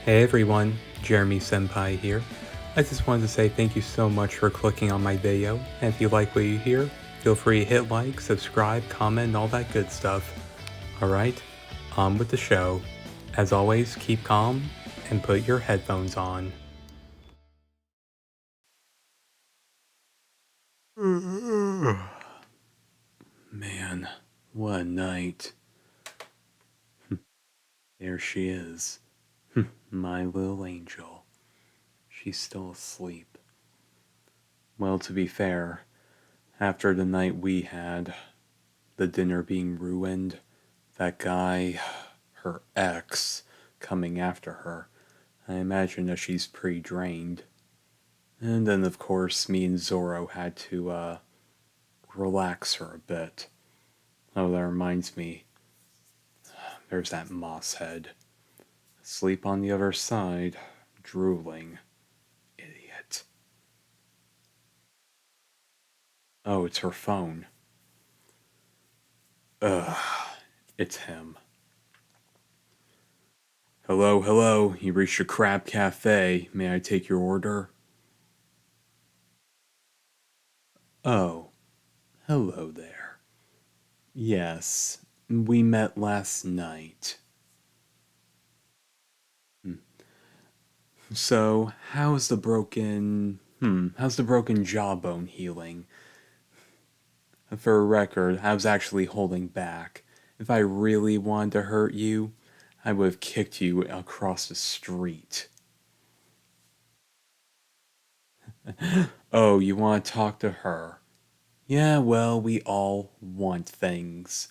Hey everyone, Jeremy Senpai here. I just wanted to say thank you so much for clicking on my video, and if you like what you hear, feel free to hit like, subscribe, comment, and all that good stuff. Alright, on with the show. As always, keep calm and put your headphones on. Man, what a night. There she is. My little angel. She's still asleep. Well, to be fair, after the night we had, the dinner being ruined, that guy, her ex, coming after her, I imagine that she's pretty drained. And then, of course, me and Zoro had to, relax her a bit. Oh, that reminds me, there's that moss head. Asleep on the other side, drooling. Idiot. Oh, it's her phone. Ugh, it's him. Hello, hello, you reached a crab cafe. May I take your order? Oh, hello there. Yes, we met last night. So, how's the broken jawbone healing? For a record, I was actually holding back. If I really wanted to hurt you, I would have kicked you across the street. Oh, you want to talk to her? Yeah, well, we all want things.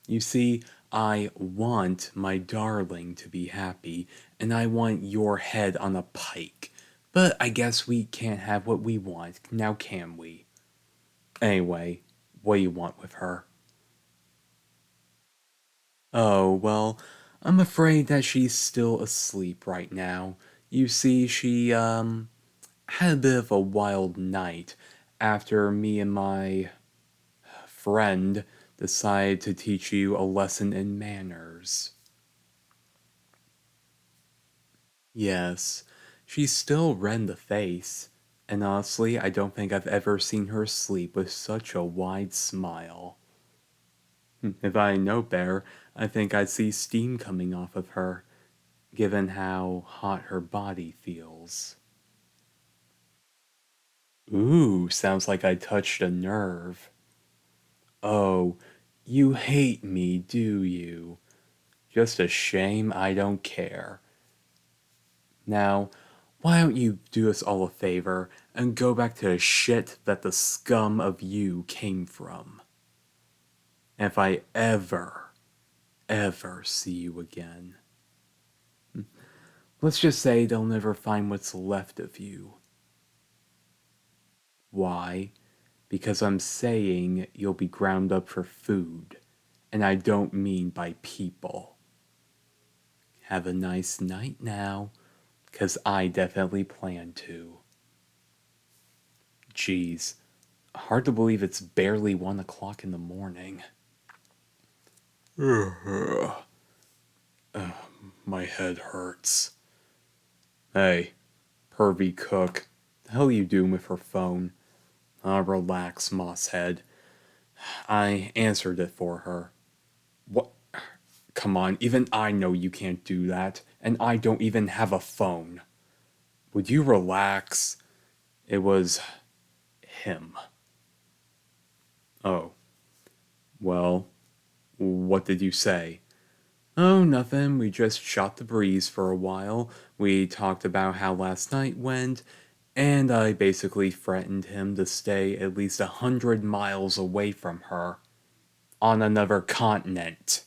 You see, I want my darling to be happy, and I want your head on a pike. But I guess we can't have what we want, now can we? Anyway, what do you want with her? Oh, well, I'm afraid that she's still asleep right now. You see, she, had a bit of a wild night after me and my friend decided to teach you a lesson in manners. Yes, she's still red in the face, and honestly, I don't think I've ever seen her sleep with such a wide smile. If I know better, I think I'd see steam coming off of her, given how hot her body feels. Ooh, sounds like I touched a nerve. Oh, you hate me, do you? Just a shame I don't care. Now, why don't you do us all a favor and go back to the shit that the scum of you came from? And if I ever see you again, let's just say they'll never find what's left of you. Why? Because I'm saying you'll be ground up for food, and I don't mean by people. Have a nice night now, 'cause I definitely plan to. Geez, hard to believe it's barely 1 o'clock in the morning. My head hurts. Hey, pervy cook, the hell are you doing with her phone? Relax, Mosshead. I answered it for her. What? Come on, even I know you can't do that, and I don't even have a phone. Would you relax? It was him. Oh, well, what did you say? Oh, nothing. We just shot the breeze for a while. We talked about how last night went, and I basically threatened him to stay at least 100 miles away from her. On another continent.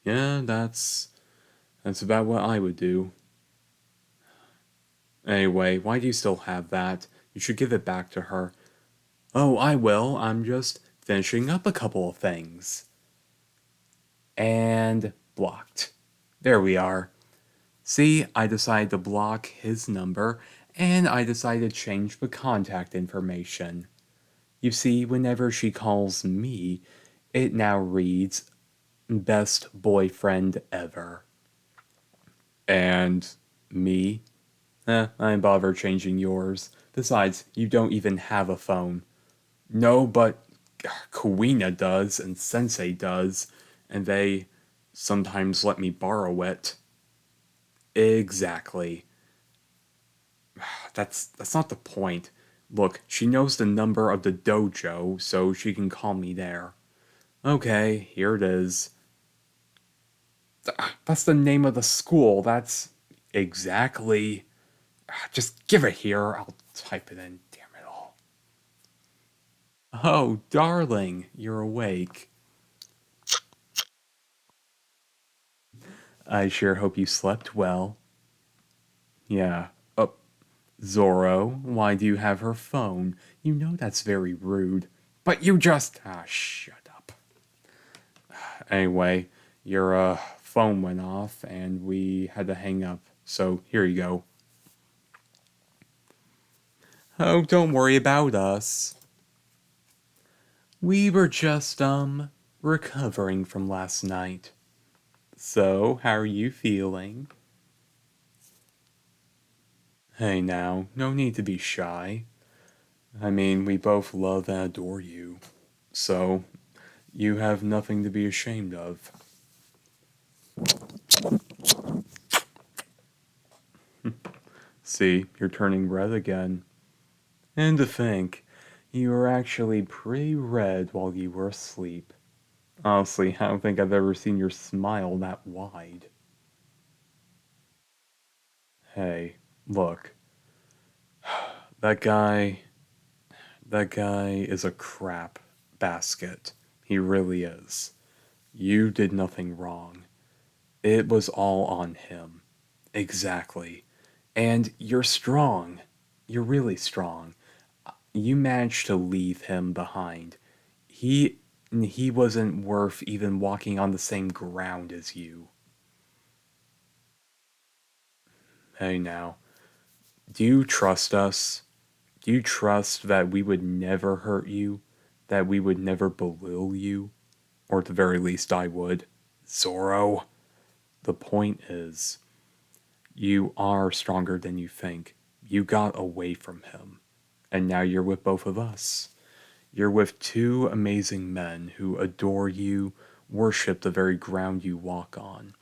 Yeah, that's about what I would do. Anyway, why do you still have that? You should give it back to her. Oh, I will. I'm just finishing up a couple of things. And blocked. There we are. See, I decided to block his number, and I decided to change the contact information. You see, whenever she calls me, it now reads, best boyfriend ever. And me? I ain't bother changing yours. Besides, you don't even have a phone. No, but Kuina does, and Sensei does, and they sometimes let me borrow it. Exactly. That's not the point. Look, she knows the number of the dojo, so she can call me there. Okay, here it is. That's the name of the school. That's exactly. Just give it here. I'll type it in. Damn it all. Oh, darling, you're awake. I sure hope you slept well. Yeah. Oh, Zoro, why do you have her phone? You know that's very rude. But you just. Shut up. Anyway, your phone went off and we had to hang up. So here you go. Oh, don't worry about us. We were just, recovering from last night. So, how are you feeling? Hey now, no need to be shy. I mean, we both love and adore you. So, you have nothing to be ashamed of. See, you're turning red again. And to think, you were actually pretty red while you were asleep. Honestly, I don't think I've ever seen your smile that wide. Hey, look, that guy, that guy is a crap basket. He really is. You did nothing wrong. It was all on him. Exactly. And you're strong. You're really strong. You managed to leave him behind. He he wasn't worth even walking on the same ground as you. Hey now, do you trust us? Do you trust that we would never hurt you? That we would never belittle you? Or at the very least I would. Zoro, the point is, you are stronger than you think. You got away from him. And now you're with both of us. You're with two amazing men who adore you, worship the very ground you walk on,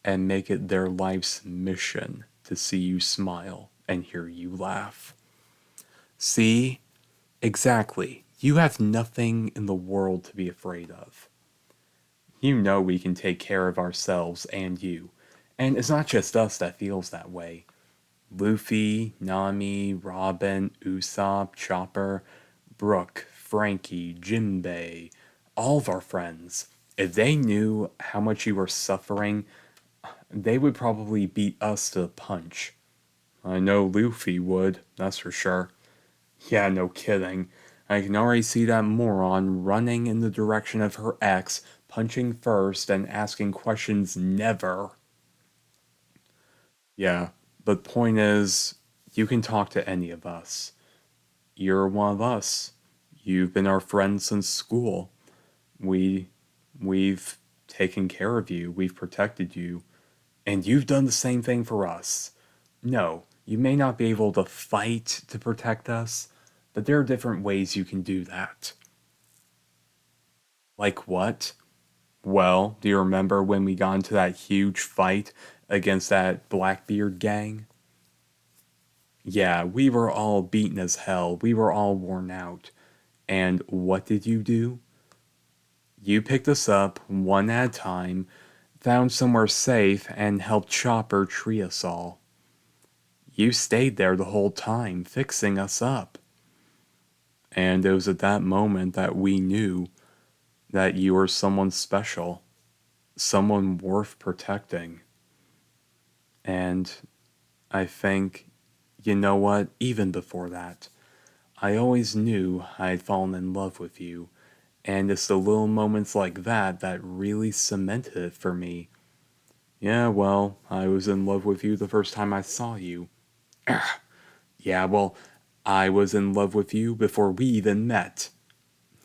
and make it their life's mission to see you smile and hear you laugh. See? Exactly. You have nothing in the world to be afraid of. You know we can take care of ourselves and you. And it's not just us that feels that way. Luffy, Nami, Robin, Usopp, Chopper, Brooke, Frankie, Jinbei, all of our friends. If they knew how much you were suffering, they would probably beat us to the punch. I know Luffy would, that's for sure. Yeah, no kidding. I can already see that moron running in the direction of her ex, punching first and asking questions never. Yeah, but point is, you can talk to any of us. You're one of us. You've been our friend since school. We we've taken care of you, we've protected you, and you've done the same thing for us. No, you may not be able to fight to protect us, but there are different ways you can do that. Like what? Well, do you remember when we got into that huge fight against that Blackbeard gang? Yeah, we were all beaten as hell. We were all worn out. And what did you do? You picked us up one at a time, found somewhere safe, and helped Chopper tree us all. You stayed there the whole time, fixing us up. And it was at that moment that we knew that you were someone special, someone worth protecting. And I think, you know what, even before that, I always knew I had fallen in love with you, and it's the little moments like that that really cemented it for me. Yeah, well, I was in love with you the first time I saw you. Yeah, well, I was in love with you before we even met.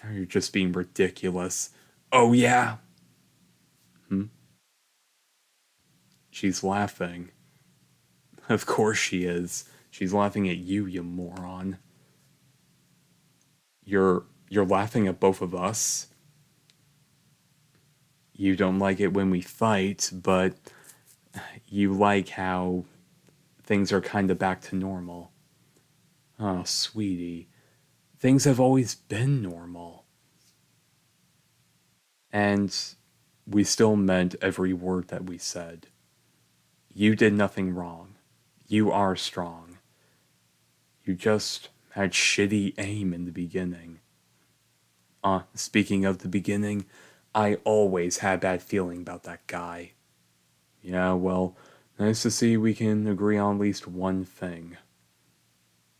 Now you're just being ridiculous. Oh, yeah? Hmm? She's laughing. Of course she is. She's laughing at you, you moron. You're laughing at both of us. You don't like it when we fight, but you like how things are kind of back to normal. Oh, sweetie. Things have always been normal. And we still meant every word that we said. You did nothing wrong. You are strong. You just had shitty aim in the beginning. Speaking of the beginning, I always had a bad feeling about that guy. Yeah, well, nice to see we can agree on at least one thing.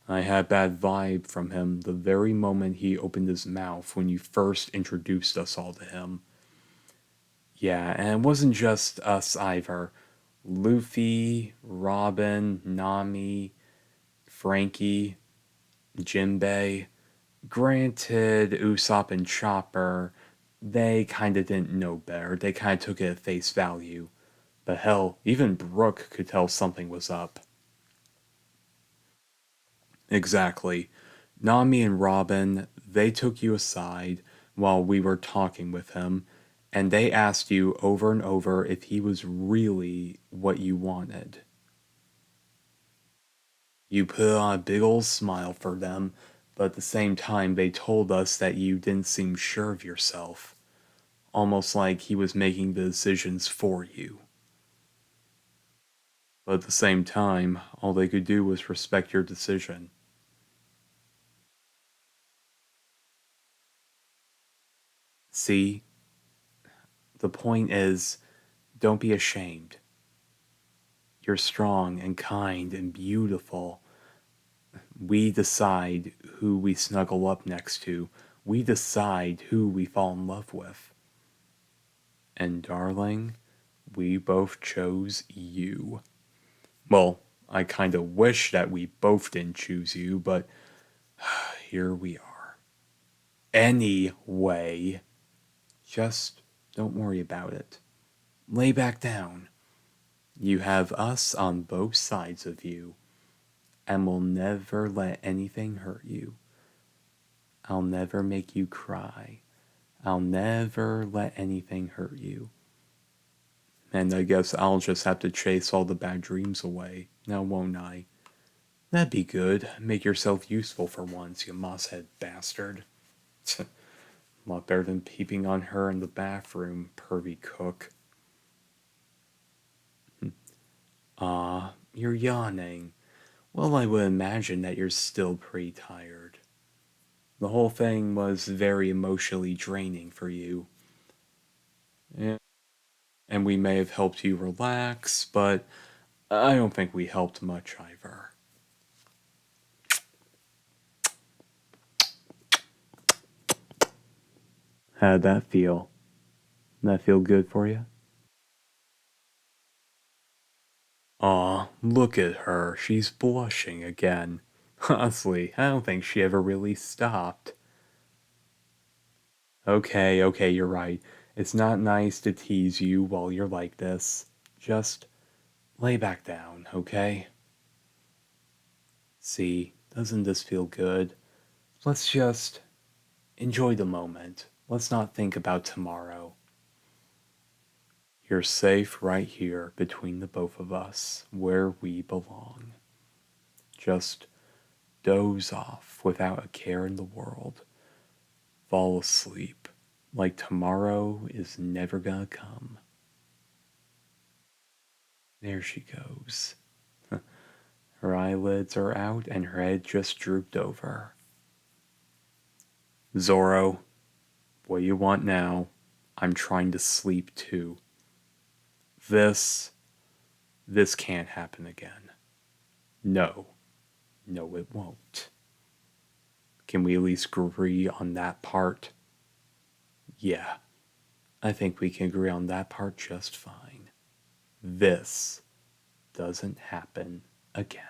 I had a bad vibe from him the very moment he opened his mouth when you first introduced us all to him. Yeah, and it wasn't just us either. Luffy, Robin, Nami, Frankie, Jinbei. Granted, Usopp and Chopper, they kinda didn't know better. They kinda took it at face value. But hell, even Brooke could tell something was up. Exactly. Nami and Robin, they took you aside while we were talking with him, and they asked you over and over if he was really what you wanted. You put on a big old smile for them, but at the same time, they told us that you didn't seem sure of yourself, almost like he was making the decisions for you. But at the same time, all they could do was respect your decision. See, the point is, don't be ashamed. You're strong and kind and beautiful. We decide who we snuggle up next to. We decide who we fall in love with. And darling, we both chose you. Well, I kind of wish that we both didn't choose you, but here we are. Anyway, just don't worry about it. Lay back down. You have us on both sides of you, and we'll never let anything hurt you. I'll never make you cry. I'll never let anything hurt you. And I guess I'll just have to chase all the bad dreams away, now won't I? That'd be good. Make yourself useful for once, you mosshead bastard. A lot better than peeping on her in the bathroom, pervy cook. You're yawning. Well, I would imagine that you're still pretty tired. The whole thing was very emotionally draining for you. And we may have helped you relax, but I don't think we helped much either. How'd that feel? That feel good for you? Aw, look at her. She's blushing again. Honestly, I don't think she ever really stopped. Okay, you're right. It's not nice to tease you while you're like this. Just lay back down, okay? See, doesn't this feel good? Let's just enjoy the moment. Let's not think about tomorrow. You're safe right here between the both of us, where we belong. Just doze off without a care in the world. Fall asleep like tomorrow is never gonna come. There she goes. Her eyelids are out and her head just drooped over. Zoro, what do you want now? I'm trying to sleep too. This, this can't happen again. No, no, it won't. Can we at least agree on that part? Yeah, I think we can agree on that part just fine. This doesn't happen again.